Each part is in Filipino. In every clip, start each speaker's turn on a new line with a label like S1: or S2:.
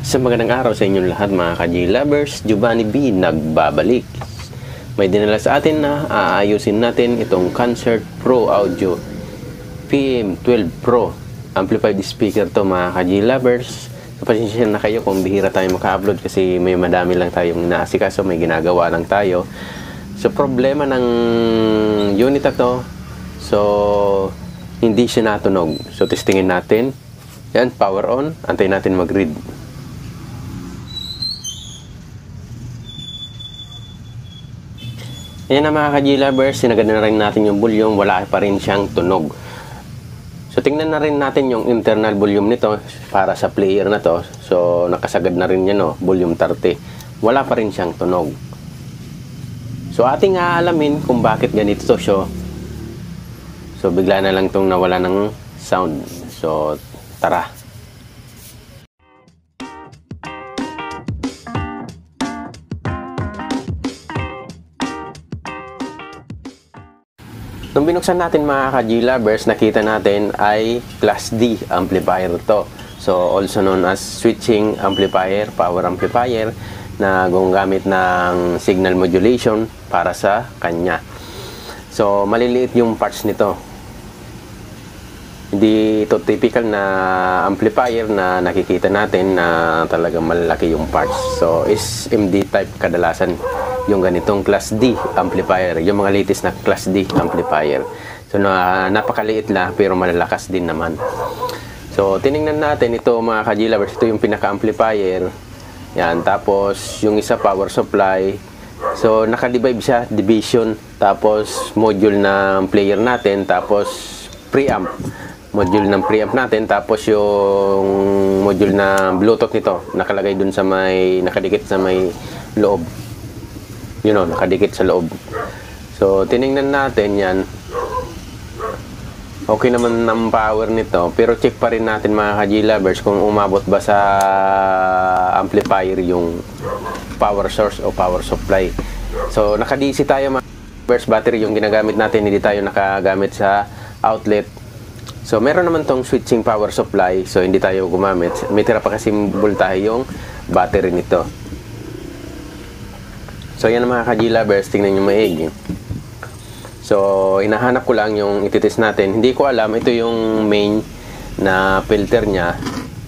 S1: Sa magandang araw sa inyong lahat mga ka-G lovers, Giovanni B nagbabalik. May dinala sa atin na aayusin natin itong Concert Pro Audio PM12 Pro amplified speaker to mga ka-G lovers. Pasensya na kayo kung bihira tayo maka-upload kasi may madami lang tayong inaasikaso, may ginagawa lang tayo. So problema ng unit na to, so hindi siya natunog. So testingin natin. Yan, power on, antayin natin mag-read. Ayan na mga ka-G lovers, sinagad na rin natin yung volume, wala pa rin siyang tunog. So tingnan na rin natin yung internal volume nito para sa player na to. So nakasagad na rin yan, no? Volume 30. Wala pa rin siyang tunog. So ating aalamin kung bakit ganito to siya. So bigla na lang itong nawala ng sound. So tara. Nung binuksan natin mga ka-G lovers, nakita natin ay Class D amplifier to. So also known as switching amplifier, power amplifier na gumagamit ng signal modulation para sa kanya. So maliliit yung parts nito. Hindi ito typical na amplifier na nakikita natin na talagang malaki yung parts. So SMD type kadalasan yung ganitong Class D amplifier, yung mga latest na Class D amplifier. So napakaliit lang pero malalakas din naman. So tiningnan natin ito mga ka-G lovers, ito yung pinaka-amplifier. Yan, tapos yung isa power supply. So naka-divide siya, division, tapos module ng player natin, tapos preamp. Module ng preamp natin, tapos yung module ng Bluetooth nito nakalagay dun sa may, nakadikit sa may loob. You know, nakadikit sa loob. So, tiningnan natin yan. Okay naman ng power nito. Pero check pa rin natin mga ka-G lovers kung umabot ba sa amplifier yung power source o power supply. So, naka-DC tayo mga lovers. Battery yung ginagamit natin. Hindi tayo nakagamit sa outlet. So, meron naman tong switching power supply. So, hindi tayo gumamit. May tira pa kasi voltahe yung battery nito. So, yan mga ka-G lovers, tingnan nyo maigi. So, hinahanap ko lang yung ititest natin. Hindi ko alam, ito yung main na filter niya.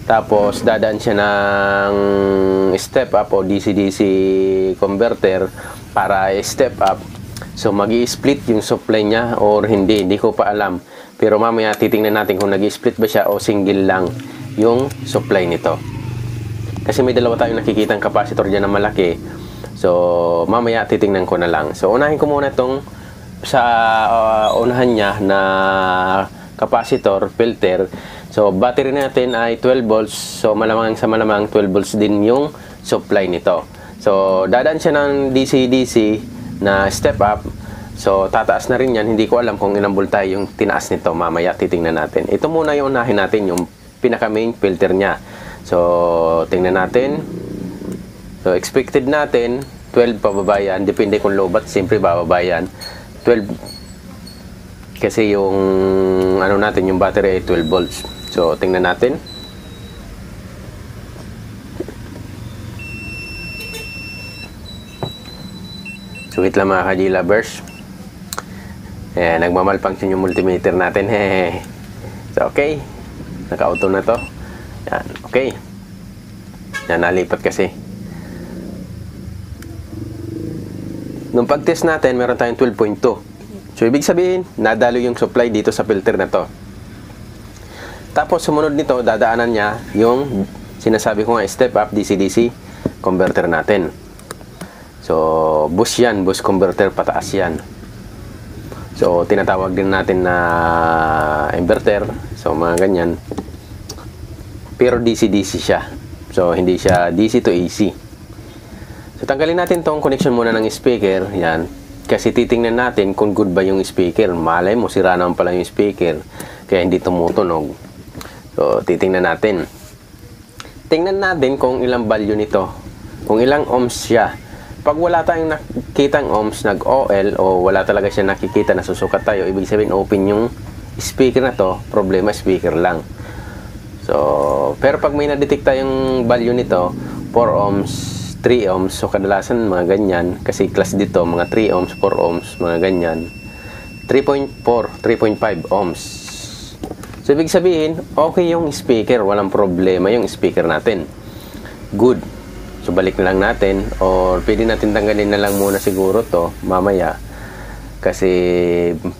S1: Tapos, dadaan siya ng step up o DC-DC converter para step up. So, mag-i-split yung supply niya or hindi. Hindi ko pa alam. Pero mamaya titingnan natin kung nag-i-split ba siya o single lang yung supply nito. Kasi may dalawa tayong nakikitang capacitor dyan na malaki. So, mamaya titingnan ko na lang. So, unahin ko muna itong sa unahan niya na capacitor, filter. So, battery natin ay 12 volts. So, malamang sa malamang 12 volts din yung supply nito. So, dadaan siya ng DC-DC na step up. So, tataas na rin yan. Hindi ko alam kung ilang voltahe yung tinaas nito. Mamaya titingnan natin. Ito muna yung unahin natin, yung pinaka-main filter niya. So, tingnan natin. So, expected natin, 12 pababa yan. Depende kung low bat, siyempre bababa yan. 12. Kasi yung, ano natin, yung battery ay 12 volts. So, tingnan natin. So, wait lang mga ka-G lovers. Ayan, nagmamalfunction yung multimeter natin. So, okay. Naka-auto na to. Yan, okay. Yan, nalipat kasi. Nung pag-test natin, meron tayong 12.2. So, ibig sabihin, nadalo yung supply dito sa filter na to. Tapos, sumunod nito, dadaanan niya yung sinasabi ko nga, step up DC-DC converter natin. So, boost yan, boost converter, pataas yan. So, tinatawag din natin na inverter. So, mga ganyan. Pero DC-DC siya. So, hindi siya DC to AC. So, tanggalin natin tong connection muna ng speaker. Yan. Kasi titingnan natin kung good ba yung speaker. Malay mo, sira naman pala yung speaker. Kaya hindi tumutunog. So, titingnan natin. Tingnan natin kung ilang value nito. Kung ilang ohms siya. Pag wala tayong nakikitang ohms, nag-OL, o wala talaga siya nakikita, nasusukat tayo, ibig sabihin open yung speaker na to, problema speaker lang. So, pero pag may na-detect tayong value nito, 4 ohms, 3 ohms, so kadalasan mga ganyan, kasi class dito, mga 3 ohms, 4 ohms, mga ganyan, 3.4, 3.5 ohms. So, ibig sabihin, okay yung speaker, walang problema yung speaker natin. Good. So, balik na lang natin, or pwede natin tanggalin na lang muna siguro to, mamaya, kasi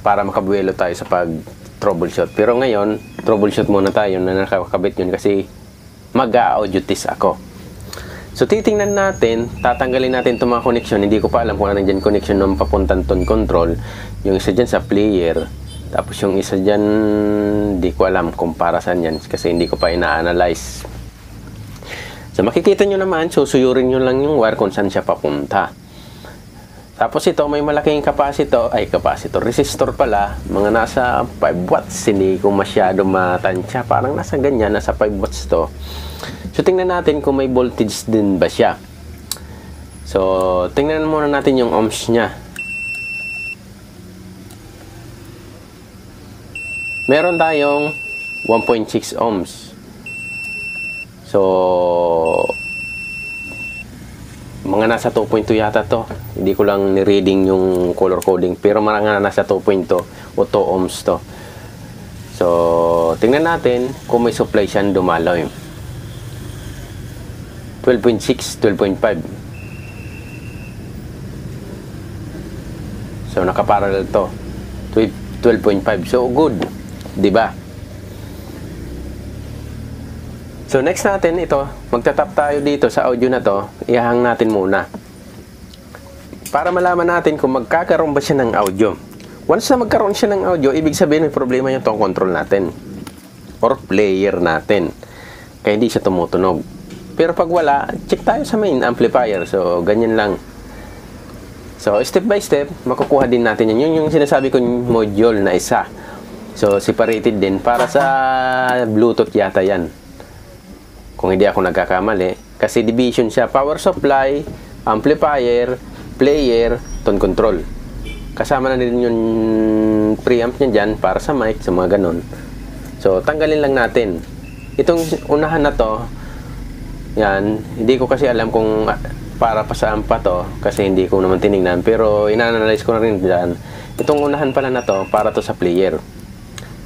S1: para makabuelo tayo sa pag-troubleshoot. Pero ngayon, troubleshoot muna tayo na nakakabit yun kasi mag-audio test ako. So, titingnan natin, tatanggalin natin itong mga connection. Hindi ko pa alam kung ano dyan connection ng papuntang tone control. Yung isa dyan sa player. Tapos yung isa dyan, hindi ko alam kung para saan yan kasi hindi ko pa ina-analyze. So, makikita nyo naman, susuyurin nyo lang yung wire kung saan siya papunta. Tapos ito, may malaking capacitor, resistor pala, mga nasa 5 watts, hindi ko masyado matansya, parang nasa ganyan, nasa 5 watts to. So, tingnan natin kung may voltage din ba siya. So, tingnan muna natin yung ohms niya. Meron tayong 1.6 ohms. So, mga nasa 2.2 yata to. Hindi ko lang ni-reading yung color coding. Pero mga nasa 2.2 o 2 ohms to. So, tingnan natin kung may supply siya dumaloy. 12.6, 12.5. So, nakaparallel to. 12.5. So, good. Diba? So, next natin ito, magtatap tayo dito sa audio na to, ihang natin muna. Para malaman natin kung magkakaroon ba siya ng audio. Once na magkaroon siya ng audio, ibig sabihin may problema yung tone control natin. Or player natin. Kaya hindi siya tumutunog. Pero pag wala, check tayo sa main amplifier. So, ganyan lang. So, step by step, makukuha din natin yan. Yun yung sinasabi kong module na isa. So, separated din para sa Bluetooth yata yan. Kung hindi ako nagkakamali. Kasi division siya. Power supply, amplifier, player, tone control. Kasama na din yung preamp niya dyan para sa mic, sa mga ganon. So, tanggalin lang natin. Itong unahan na to, yan, hindi ko kasi alam kung para pa saan pa to. Kasi hindi ko naman tinignan. Pero, ina-analyze ko na rin dyan. Itong unahan pala na to, para to sa player.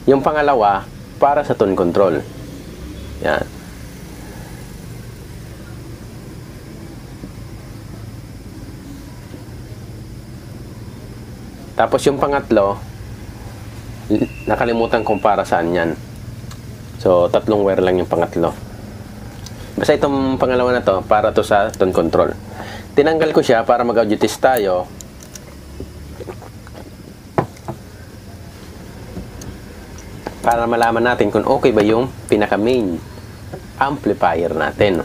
S1: Yung pangalawa, para sa tone control. Yan. Tapos yung pangatlo, nakalimutan kung para saan yan. So, 3 wire lang yung pangatlo. Basta itong pangalawa na to, para to sa tone control. Tinanggal ko siya para mag-audio test tayo. Para malaman natin kung okay ba yung pinaka-main amplifier natin.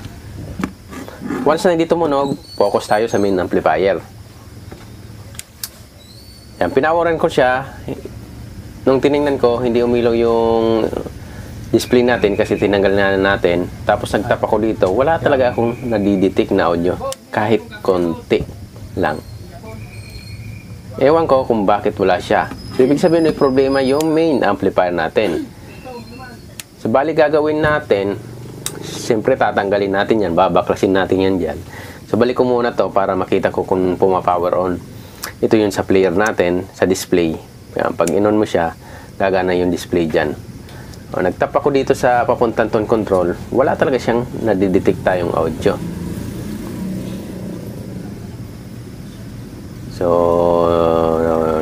S1: Once na hindi tumunog, focus tayo sa main amplifier. Yan, pinawaran ko siya. Nung tiningnan ko, hindi umilaw yung display natin kasi tinanggal na natin. Tapos nagtap ako dito. Wala talaga akong nadidetect na audio. Kahit konti lang. Ewan ko kung bakit wala siya. So, ibig sabihin may problema yung main amplifier natin. So, bali gagawin natin, siyempre tatanggalin natin yan. Babaklasin natin yan dyan. So, balik ko muna to para makita ko kung pumapower on. Ito yun sa player natin, sa display. Yan, pag in-on mo siya, gagana yung display dyan. O, nagtap ako dito sa papuntang tone control. Wala talaga siyang nadidetect tayong audio. So,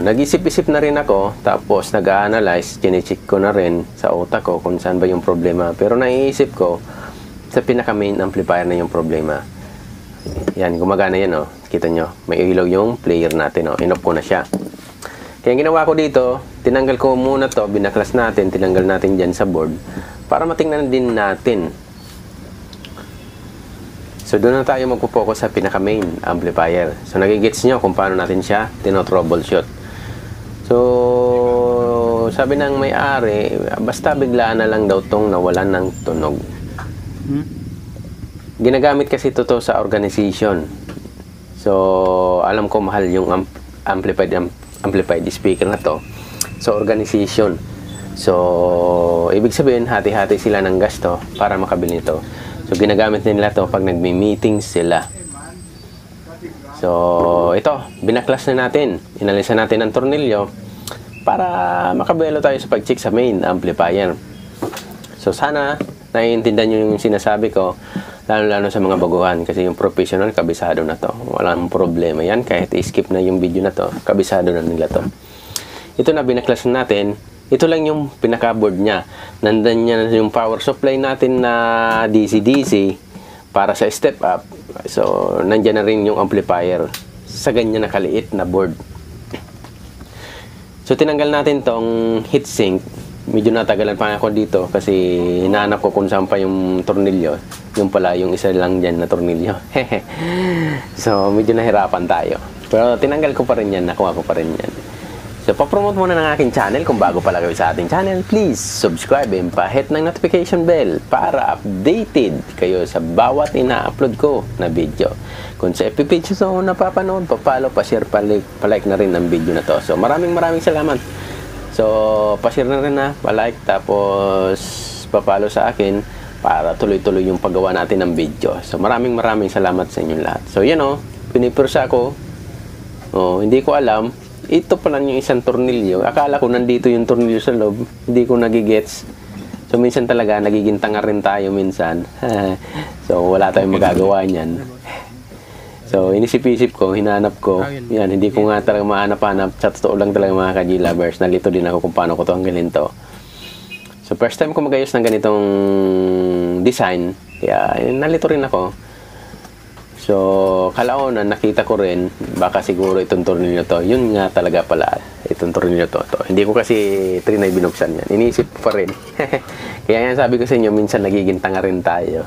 S1: nag-isip-isip na rin ako. Tapos, nag-a-analyze. Chinecheck ko na rin sa utak ko kung saan ba yung problema. Pero naiisip ko, sa pinaka-main amplifier na yung problema. Yan, gumagana yan, oh. Kita nyo, may ilaw yung player natin, oh. In-off ko na siya. Kaya ginawa ko dito, tinanggal ko muna to, binaklas natin, tinanggal natin dyan sa board, para matingnan din natin. So, doon na tayo magpo-focus sa pinaka-main amplifier. So, nagigets nyo kung paano natin siya tino-troubleshoot. So, sabi ng may-ari, basta biglaan na lang daw tong nawalan ng tunog. Ginagamit kasi ito sa organization. So, alam ko mahal yung amplified speaker na to. So, organization. So, ibig sabihin, hati-hati sila ng gasto para makabili nito. So, ginagamit nila to pag nagmi-meeting sila. So, ito, binaklas na natin. Inalisan natin ang tornilyo para makabelo tayo sa pag-check sa main amplifier. So, sana naiintindihan nyo yung sinasabi ko, lalo-lalo sa mga baguhan. Kasi yung professional, kabisado na to. Walang problema yan. Kahit i-skip na yung video na to, kabisado na nila to. Ito na, binaklas na natin. Ito lang yung pinaka-board niya. Nandan niya yung power supply natin na DC-DC para sa step up. So, nandiyan na rin yung amplifier sa ganyan na kaliit na board. So, tinanggal natin tong heatsink. Medyo natagalan pa ako dito kasi hinahanap ko kung saan pa yung tornilyo. Yung pala, yung isa lang dyan na tornilyo. So, medyo nahirapan tayo. Pero tinanggal ko pa rin yan. Nakuha ko pa rin yan. So, papromote muna ng aking channel. Kung bago pala kayo sa ating channel, please subscribe and pa-hit ng notification bell para updated kayo sa bawat ina-upload ko na video. Kung sa FB page so napapanood, pa-follow, pa-share, pa-like na rin ng video na to. So, maraming salamat. So, pa-share na rin pa-like, tapos pa-follow sa akin para tuloy-tuloy yung paggawa natin ng video. So, maraming salamat sa inyong lahat. So, yan o, pinipursa ko. Oh, hindi ko alam. Ito pala yung isang tornilyo. Akala ko nandito yung tornilyo sa loob. Hindi ko nagigets. So, minsan talaga, nagiging tanga rin tayo minsan. So, wala tayong magagawa niyan. So, inisip-isip ko, hinanap ko. Yan, hindi ko nga talaga mahanap-hanap. Sa totoo lang talaga mga ka-G-lovers. Nalito din ako kung paano ko ito hanggang to. So, first time ko magayos ng ganitong design. Kaya, nalito rin ako. So, kalaunan, nakita ko rin, baka siguro itong tornilyo to. Yun nga talaga pala, itong tornilyo to. Hindi ko kasi trinay binuksan yan. Iniisip pa rin. Kaya yan sabi ko sa inyo, minsan nagiging tanga rin tayo.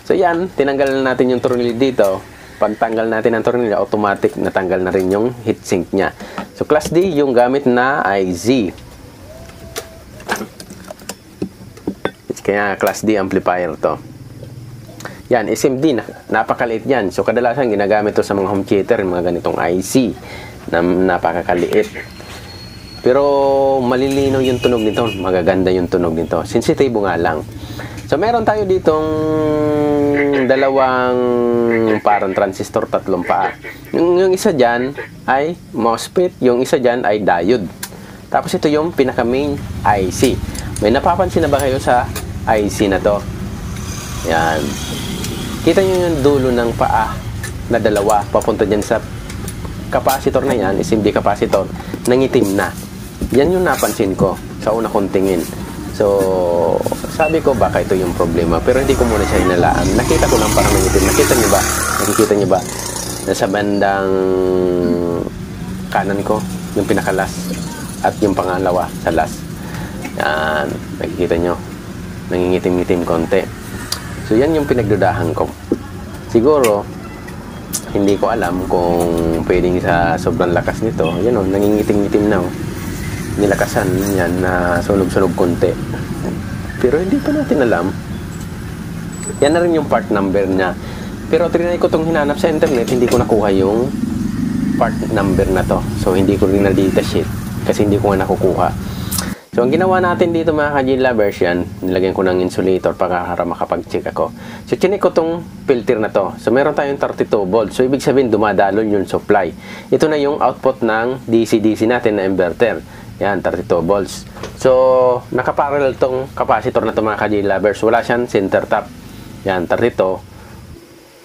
S1: So, yan, tinanggal na natin yung tornilyo dito. Pagtanggal natin ang tornilyo, automatic natanggal na rin yung heatsink niya. So, Class D, yung gamit na IZ. Kaya Class D amplifier to. Yan, SMD, napakaliit yan. So, kadalasan ginagamit to sa mga home theater, mga ganitong IC, na napakaliit. Pero, malilinaw yung tunog nito. Magaganda yung tunog nito. Sensitive nga lang. So, meron tayo ditong dalawang parang transistor, tatlong paa. Yung isa dyan ay MOSFET, yung isa dyan ay diode. Tapos, ito yung pinaka-main IC. May napapansin na ba kayo sa IC na to? Yan. Kita nyo yung dulo ng paa na dalawa papunta dyan sa capacitor na yan, SMD capacitor, nangitim na. Yan yung napansin ko sa una kong tingin. So, sabi ko baka ito yung problema. Pero hindi ko muna siya hinalaan. Nakita ko lang parang nangitim. Nakita nyo ba? Nakikita nyo ba? Nasa bandang kanan ko, yung pinakalas at yung pangalawa sa last. Yan. Nakikita nyo. Nangingitim-ngitim konti. So, yan yung pinagdudahan ko. Siguro, hindi ko alam kung pwedeng sa sobrang lakas nito. Yan o, nangingitim-ngitim na o. Nilakasan yan na sunog-sunog konti. Pero hindi pa natin alam. Yan na rin yung part number niya. Pero trinay ko itong hinanap sa internet, hindi ko nakuha yung part number na to. So, hindi ko rin na-data sheet kasi hindi ko nga nakukuha. So, ang ginawa natin dito mga ka-G-lovers yan, nilagyan ko ng insulator para makapag-check ako. So, chinek ko tong filter na to. So, meron tayong 32 volts. So, ibig sabihin, dumadalon yung supply. Ito na yung output ng DC-DC natin na inverter. Yan, 32 volts. So, nakaparallel tong capacitor na to mga ka-G-lovers. Wala siyang center tap. Yan, 32.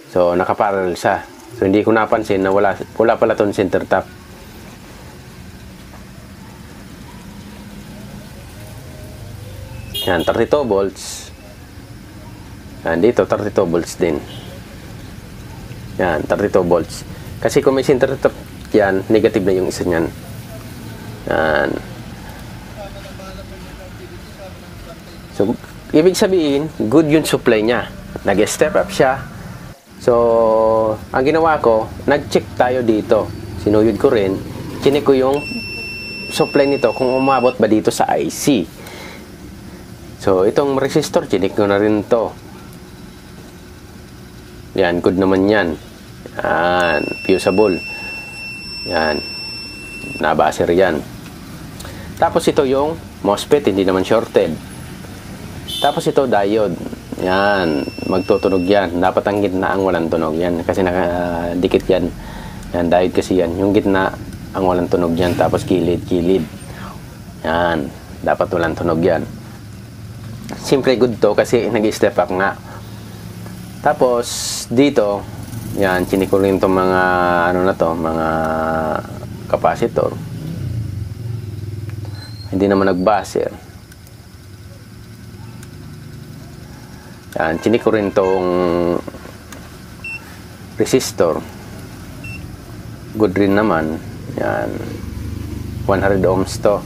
S1: So, nakaparallel siya. So, hindi ko napansin na wala pala tong center tap. Yan, 32 volts. Yan, dito 32 volts din. Yan, 32 volts. Kasi kung may center tap yan, negative na yung isa niyan. Yan. So, ibig sabihin, good yung supply niya. Nag-step up siya. So, ang ginawa ko, nag-check tayo dito. Sinuyod ko rin. Chinek ko yung supply nito kung umabot ba dito sa IC. So, itong resistor, chinik ko na rin to. Yan, good naman yan. Yan, fusible. Yan, nabasir yan. Tapos ito yung MOSFET, hindi naman shorted. Tapos ito, diode. Yan, magtutunog yan. Dapat ang gitna ang walang tunog yan. Kasi nakadikit yan. Yan, diode kasi yan. Yung gitna ang walang tunog yan. Tapos kilid. Yan, dapat walang tunog yan. Simple good to kasi nag-step up nga. Tapos, dito, yan, chinik ko rin itong mga, mga capacitor. Hindi naman nag-buzzer. Yan, chinik ko rin itong resistor. Good rin naman. Yan, 100 ohms to.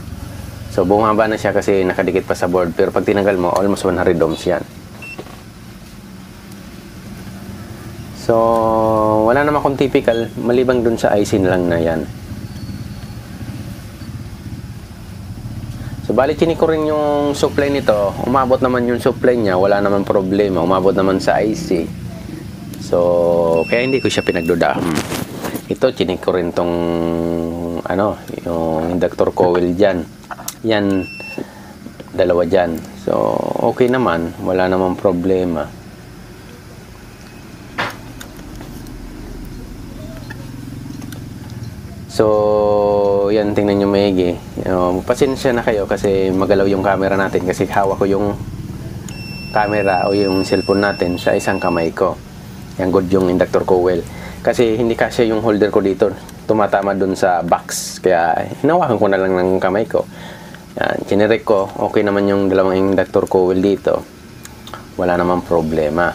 S1: So, bumaba na siya kasi nakadikit pa sa board. Pero pag tinanggal mo, almost 100 ohms yan. So, wala naman akong typical. Malibang dun sa IC lang na yan. So, bali chinik ko rin yung supply nito. Umabot naman yung supply niya. Wala naman problema. Umabot naman sa IC. So, kaya hindi ko siya pinagduda. Ito, chinik ko rin tong, yung inductor coil dyan. Yan, dalawa dyan. So, okay naman. Wala naman problema. So, yan, tingnan nyo maigi. Pasensya na kayo kasi magalaw yung camera natin kasi hawak ko yung camera o yung cellphone natin sa isang kamay ko. Yan, good yung inductor coil. Kasi hindi kasi yung holder ko dito. Tumatama dun sa box. Kaya, hinawakan ko na lang ng kamay ko. Yan, chinerek ko. Okay naman yung dalawang inductor coil dito. Wala namang problema.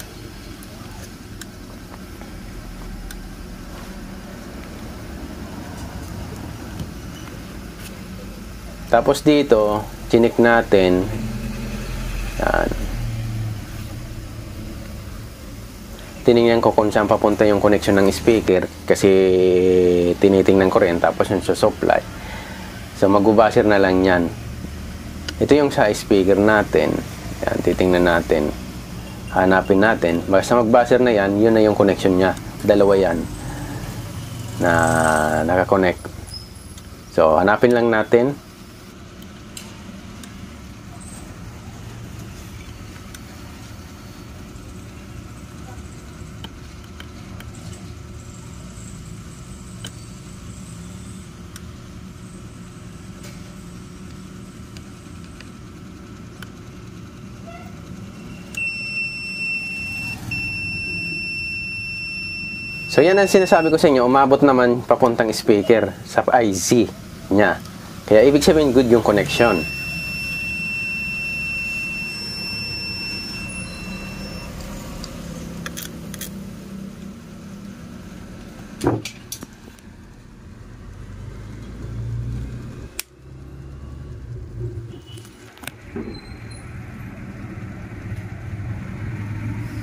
S1: Tapos dito, chinik natin. Yan. Tinignan ko kung saan papunta yung connection ng speaker kasi tinitingnan ko rin tapos yung supply. So mag-buzzer na lang yan. Ito yung sa speaker natin. Yan, titingnan natin. Hanapin natin. Basta mag-buzzer na yan, yun na yung connection niya. Dalawa yan na nakakonect. So hanapin lang natin. So yan ang sinasabi ko sa inyo, umabot naman papuntang speaker sa IC niya. Kaya ibig sabihin good yung connection.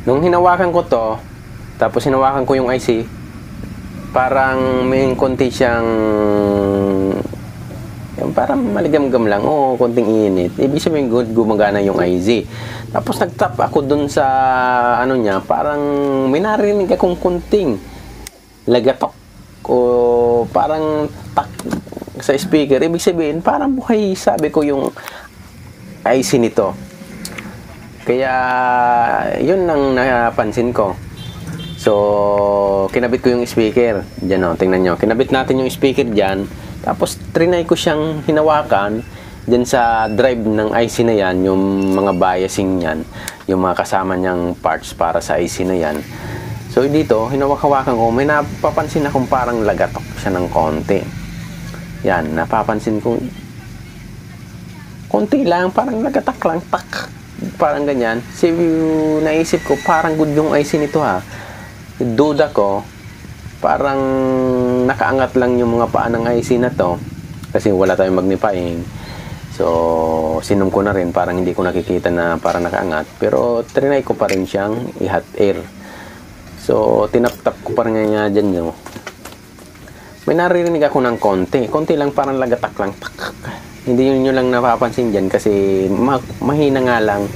S1: Nung hinawakan ko to, tapos hinawakan ko yung IC, parang may konti siyang, parang maligam-gam lang, konting init. Ibig sabihin good, gumagana yung IC. Tapos nag-tap ako dun sa, niya, parang may narinig akong konting lagatok o parang tak sa speaker. Ibig sabihin, parang buhay, sabi ko yung IC nito. Kaya, yun ang napansin ko. So, kinabit ko yung speaker. Diyan tingnan nyo. Kinabit natin yung speaker dyan. Tapos, trinay ko siyang hinawakan dyan sa drive ng IC na yan, yung mga biasing yan, yung mga kasama niyang parts para sa IC na yan. So, dito, hinawak-hawakan ko, may napapansin akong parang lagatok siya ng konti. Yan, napapansin ko, konti lang, parang lagatak lang, tak. Parang ganyan. So, naisip ko, parang good yung IC nito ha. Duda ko, parang nakaangat lang yung mga paa ng IC na to kasi wala tayong magnifying. So, sinom ko na rin, parang hindi ko nakikita na parang nakaangat. Pero, trinay ko pa rin siyang i-hot air. So, tinap-tap ko pa rin nga dyan nyo. May naririnig ako ng konti. Konti lang, parang lagatak lang. Hindi nyo lang napapansin dyan kasi mahina nga lang.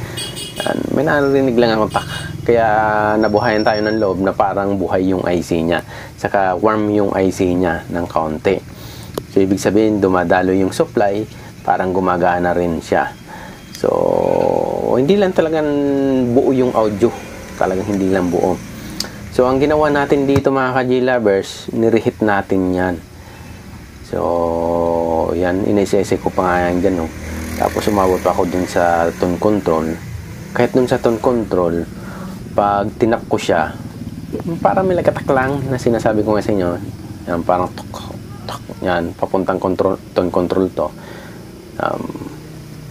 S1: May naririnig lang ako tak. Kaya nabuhayan tayo ng loob na parang buhay yung IC niya. Saka warm yung IC niya ng kaunti. So ibig sabihin dumadalo yung supply parang gumagana rin siya. So, hindi lang talagang buo yung audio. Talagang hindi lang buo. So, ang ginawa natin dito mga ka-J-Lovers, nireheat natin yan. So, yan, inisese ko pa nga yan dyan, no? Tapos, umabot pa ako dun sa tone control. Kahit dun sa tone control, pag tinap ko siya, parang may lagatak lang na sinasabi ko nga sa inyo. Yan, parang tok, tok, yan, papuntang control, tone control to.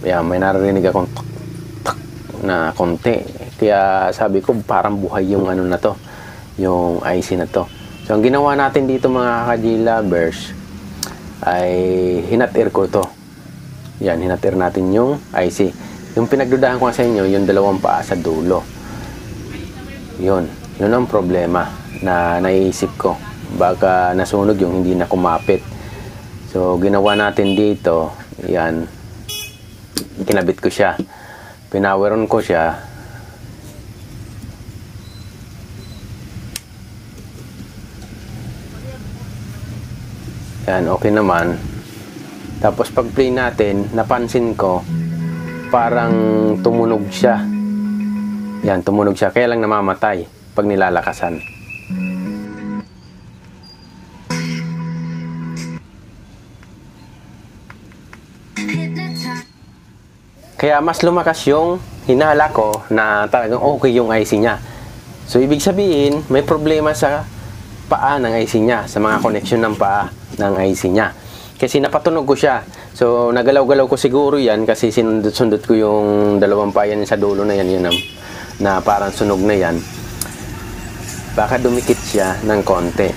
S1: Yan, may naririnig akong tok, tok na konti. Kaya sabi ko, parang buhay yung ano na to, yung IC na to. So, ang ginawa natin dito mga ka-J-Lovers ay hinat-air ko to. Yan, hinat-air natin yung IC. Yung pinagdudahan ko sa inyo, yung dalawang paa sa dulo. Yun ang problema na naiisip ko. Baka nasunog yung hindi na kumapit. So, ginawa natin dito, yan, kinabit ko siya. Pinaweron ko siya. Yan, okay naman. Tapos pag play natin, napansin ko parang tumunog siya. Yan, tumunog siya. Kaya lang namamatay pag nilalakasan. Kaya mas lumakas yung hinala ko na talagang okay yung IC niya. So, ibig sabihin, may problema sa paa ng IC niya, sa mga connection ng paa ng IC niya. Kasi napatunog ko siya. So, nagalaw-galaw ko siguro yan kasi sinundot-sundot ko yung dalawang paa yan sa dulo na yan, yun na parang sunog na yan. Baka dumikit siya ng konti.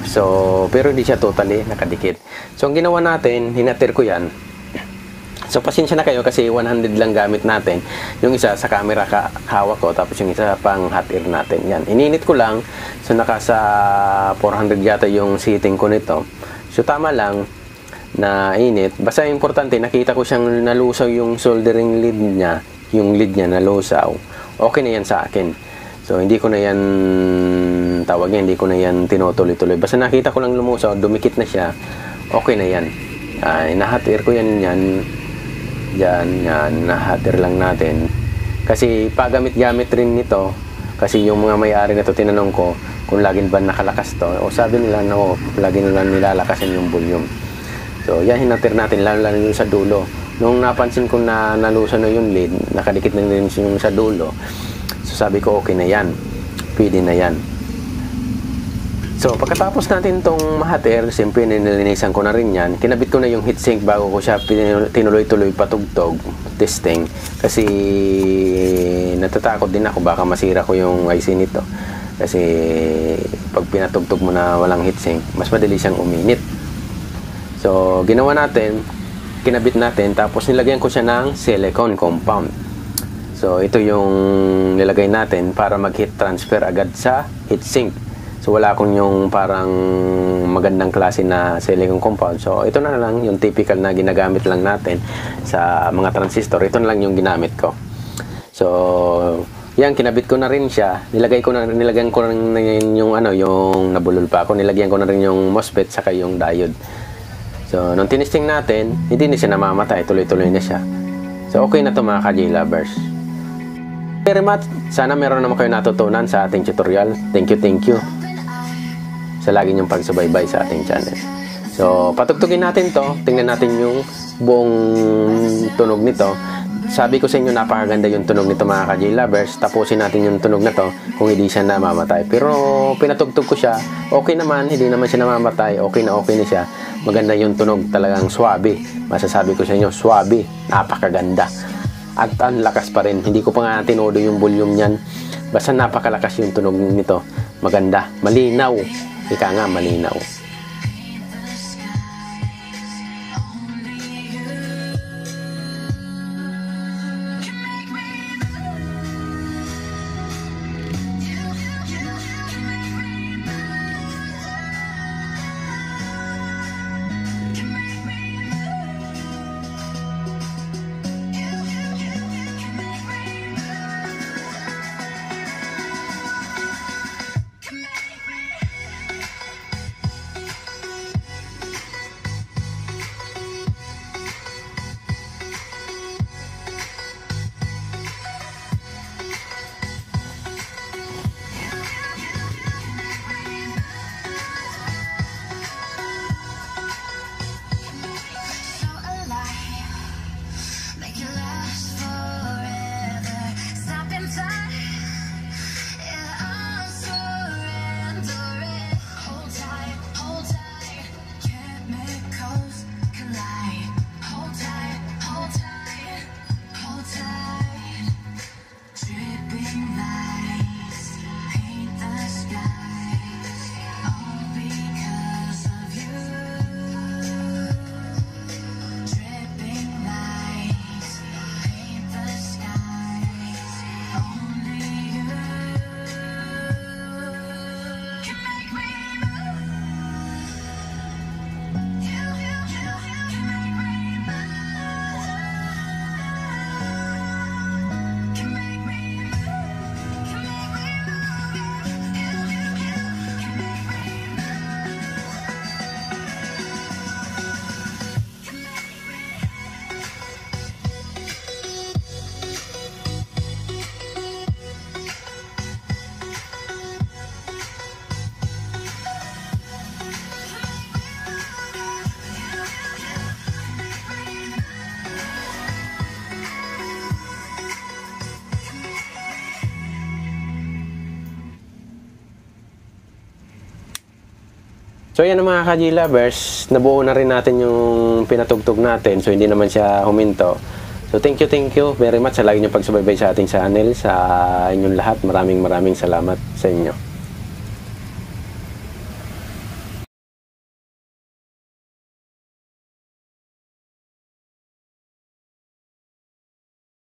S1: So, pero hindi siya totally nakadikit. So, ang ginawa natin, hinatir ko yan. So, pasensya na kayo kasi 100 lang gamit natin. Yung isa sa camera hawak ko, tapos yung isa pang hot air natin. Yan, ininit ko lang. So, naka sa 400 yata yung setting ko nito. So, tama lang na init. Basta importante, nakita ko siyang nalusaw yung soldering lead niya. Yung lead niya nalusaw. Okay na yan sa akin. So, hindi ko na yan tawag yan, hindi ko na yan tinutuloy-tuloy. Basta nakita ko lang lumusaw, dumikit na siya. Okay na yan. Na-hot air ko yan. Yan, na-hot-air lang natin. Kasi pagamit-gamit rin nito. Kasi yung mga may-ari na to, tinanong ko kung laging ba nakalakas to. O sabi nila, no, lagi nila nilalakasan yung volume. So, yan, hinat-air natin, lalo yung sa dulo. Nung napansin ko na nalusa na yung lead, nakadikit na rin yung sa dulo. So, sabi ko, okay na yan. Pwede na yan. So, pagkatapos natin itong hot air, siyempre nilinisan ko na rin yan. Kinabit ko na yung heatsink bago ko siya tinuloy-tuloy patugtog, testing. Kasi natatakot din ako, baka masira ko yung IC nito. Kasi pag pinatugtog mo na walang heatsink, mas madali siyang uminit. So, ginawa natin, kinabit natin, tapos nilagyan ko siya ng silicone compound. So, ito yung nilagay natin para mag-heat transfer agad sa heatsink. So, wala akong yung parang magandang klase na silicone compound. So, ito na lang yung typical na ginagamit lang natin sa mga transistor. Ito na lang yung ginamit ko. So, yan, kinabit ko na rin siya. Nilagyan ko na rin yung yung nabulol pa ako. Nilagyan ko na rin yung MOSFET saka yung diode. So, nung tinisting natin, hindi na siya namamatay. Tuloy-tuloy na siya. So, okay na to mga ka-J-Lovers. Very much. Sana meron naman kayo natutunan sa ating tutorial. Thank you sa lagi niyong pagsubaybay sa ating channel. So, patugtugin natin to. Tingnan natin yung buong tunog nito. Sabi ko sa inyo, napakaganda yung tunog nito mga ka-J-Lovers. Tapusin natin yung tunog na to kung hindi siya namamatay. Pero, pinatugtog ko siya. Okay naman, hindi naman siya namamatay. Okay na siya. Maganda yung tunog, talagang swabe. Masasabi ko sa inyo, swabe. Napakaganda. At ang lakas pa rin. Hindi ko pa nga tinodo yung volume niyan. Basta napakalakas yung tunog nito. Maganda. Malinaw. Ika nga, malinaw. So yan ang mga ka-G-lovers, nabuo na rin natin yung pinatugtog natin. So hindi naman siya huminto. So thank you very much sa lagi niyong pagsubaybay sa ating channel, sa inyong lahat. Maraming salamat sa inyo.